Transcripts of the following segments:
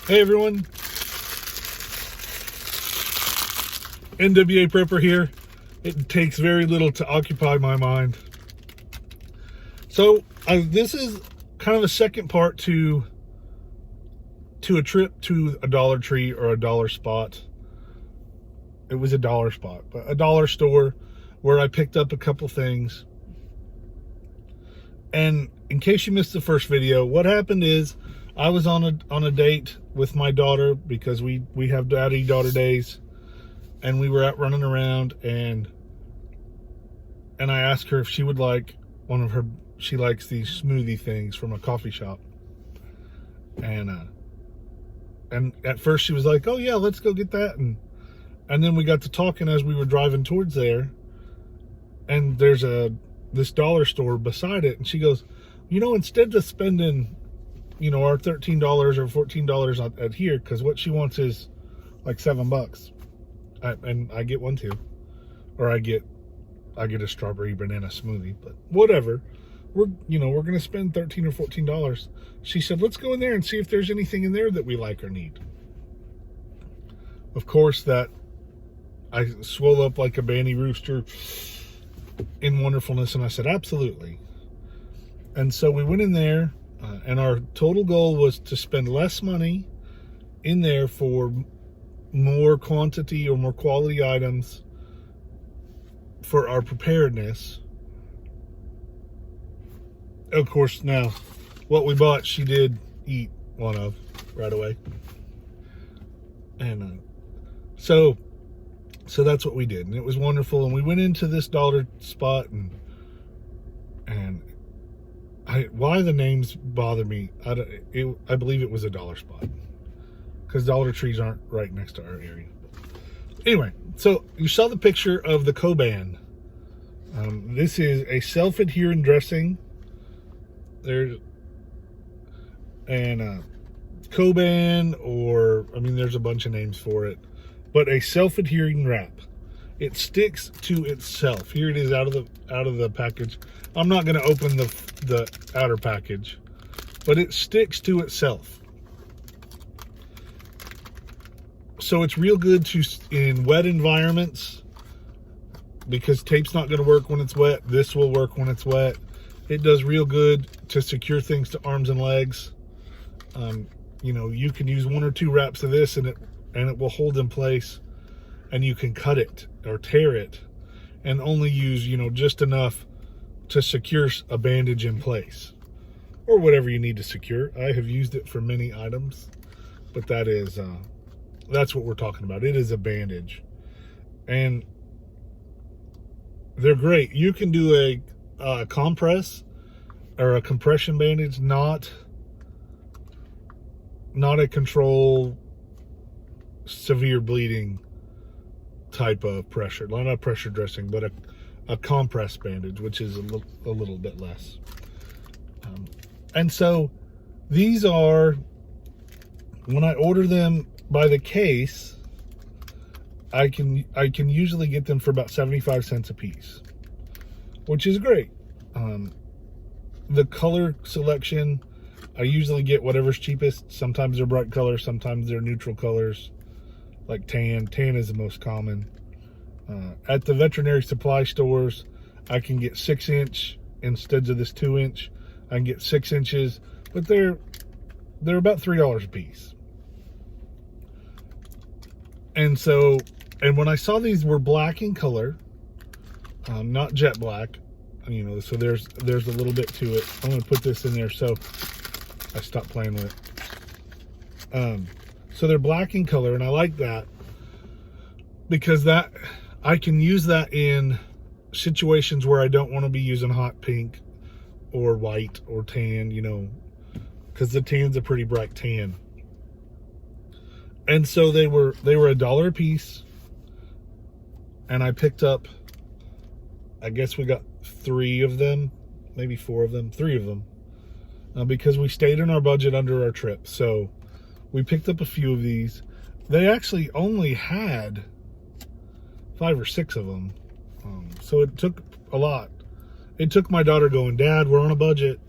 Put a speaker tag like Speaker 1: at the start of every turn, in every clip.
Speaker 1: Hey everyone, NWA Prepper here. It takes very little to occupy my mind. So this is kind of a second part to a trip to a Dollar Tree or a Dollar Spot. It was a Dollar Spot, but a dollar store where I picked up a couple things. And in case you missed the first video, what happened is I was on a date with my daughter because we have daddy-daughter days, and we were out running around, and I asked her if she would like she likes these smoothie things from a coffee shop, and at first she was like, oh yeah, let's go get that, and then we got to talking as we were driving towards there, and there's this dollar store beside it, and she goes, instead of spending our $13 or $14 at here, because what she wants is like $7, and I get one too, or I get a strawberry banana smoothie, but whatever. We're gonna spend $13 or $14. She said, let's go in there and see if there's anything in there that we like or need. Of course, that I swelled up like a banty rooster in wonderfulness, and I said, absolutely. And so we went in there, and our total goal was to spend less money in there for more quantity or more quality items for our preparedness. Of course, now what we bought, she did eat one of right away, and so that's what we did, and it was wonderful. And we went into this dollar spot, and why the names bother me, I believe it was a dollar spot, because Dollar Trees aren't right next to our area. Anyway, so you saw the picture of the Coban. This is a self-adhering dressing. There's Coban, or there's a bunch of names for it, but a self-adhering wrap. It sticks to itself. Here it is out of the package. I'm not going to open the outer package, but it sticks to itself. So it's real good in wet environments, because tape's not going to work when it's wet. This will work when it's wet. It does real good to secure things to arms and legs. You can use one or two wraps of this, and it will hold in place, and you can cut it or tear it and only use just enough to secure a bandage in place, or whatever you need to secure. I have used it for many items, but that's what we're talking about. It is a bandage, and they're great. You can do a compress or a compression bandage, not a control severe bleeding type of pressure, not a pressure dressing, but a compress bandage, which is a little bit less. And so these are, when I order them by the case, I can usually get them for about 75 cents a piece, which is great. The color selection, I usually get whatever's cheapest. Sometimes they're bright colors, sometimes they're neutral colors, like tan. Tan is the most common. At the veterinary supply stores, I can get 6-inch instead of this 2-inch. I can get 6 inches, but they're about $3 a piece. And when I saw these were black in color, not jet black, so there's a little bit to it. I'm going to put this in there so I stop playing with it. So they're black in color, and I like that because that I can use that in situations where I don't want to be using hot pink or white or tan, because the tan's a pretty bright tan. And so they were $1 a piece, and I picked up, I guess we got 3 of them, maybe 4 of them, 3 of them, because we stayed in our budget under our trip. So we picked up a few of these. They actually only had 5 or 6 of them, so it took a lot. It took my daughter going, Dad, we're on a budget,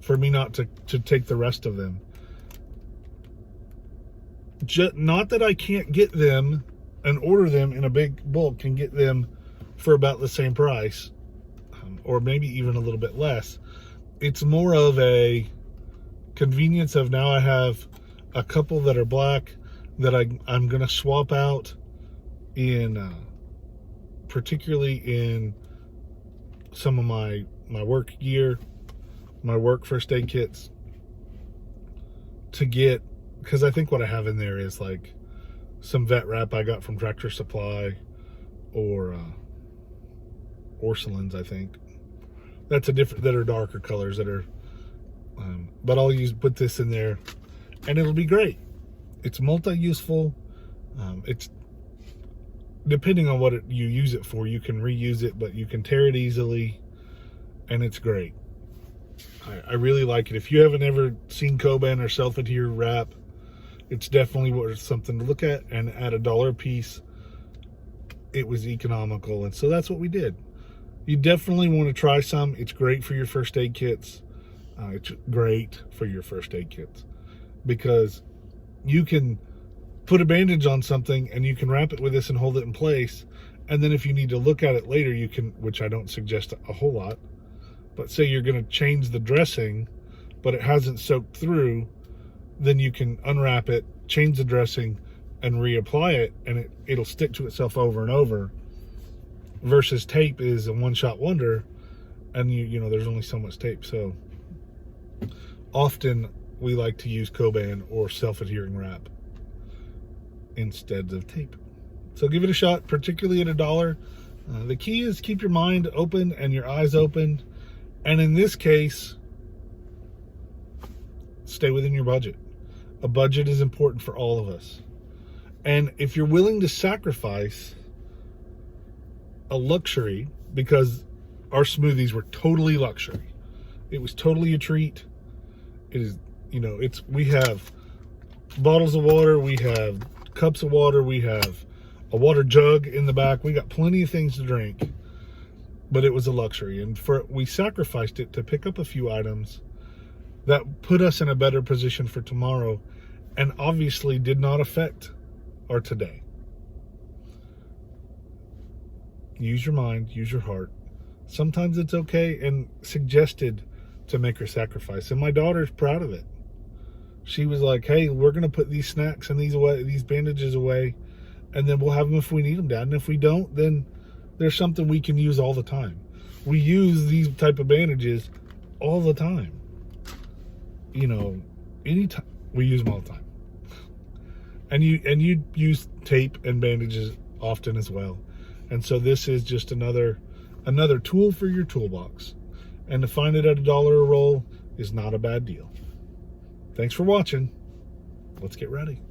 Speaker 1: for me not to take the rest of them. Not that I can't get them and order them in a big bulk and get them for about the same price, or maybe even a little bit less. It's more of a convenience of now I have a couple that are black that I'm going to swap out in, particularly in some of my work gear, my work first aid kits, to get, because I think what I have in there is like some vet wrap I got from Tractor Supply, or Orsolins, I think. That's a different, that are darker colors that are, but I'll put this in there and it'll be great. It's multi-useful. It's, depending on what you use it for, you can reuse it, but you can tear it easily, and it's great. I really like it. If you haven't ever seen Coban or Self-Adhere wrap, it's definitely worth something to look at, and at $1 a piece, it was economical, and so that's what we did. You definitely want to try some. It's great for your first aid kits. It's great for your first aid kits because you can put a bandage on something and you can wrap it with this and hold it in place, and then if you need to look at it later, you can, which I don't suggest a whole lot, but say you're going to change the dressing but it hasn't soaked through, then you can unwrap it, change the dressing, and reapply it, and it'll stick to itself over and over, versus tape is a one-shot wonder, and you know there's only so much tape. So often we like to use Coban or self-adhering wrap instead of tape. So give it a shot, particularly at $1. The key is keep your mind open and your eyes open, and in this case, stay within your budget. A budget is important for all of us. And if you're willing to sacrifice a luxury, because our smoothies were totally luxury. It was totally a treat. It is, you know, we have bottles of water, we have cups of water, we have a water jug in the back. We got plenty of things to drink, but it was a luxury. And we sacrificed it to pick up a few items that put us in a better position for tomorrow, and obviously did not affect our today. Use your mind, use your heart. Sometimes it's okay and suggested to make her sacrifice. And my daughter's proud of it. She was like, hey, we're going to put these snacks and these bandages away, and then we'll have them if we need them, Dad. And if we don't, then there's something we can use all the time. We use these type of bandages all the time. You know, anytime. We use them all the time. And you use tape and bandages often as well. And so this is just another tool for your toolbox. And to find it at $1 a roll is not a bad deal. Thanks for watching. Let's get ready.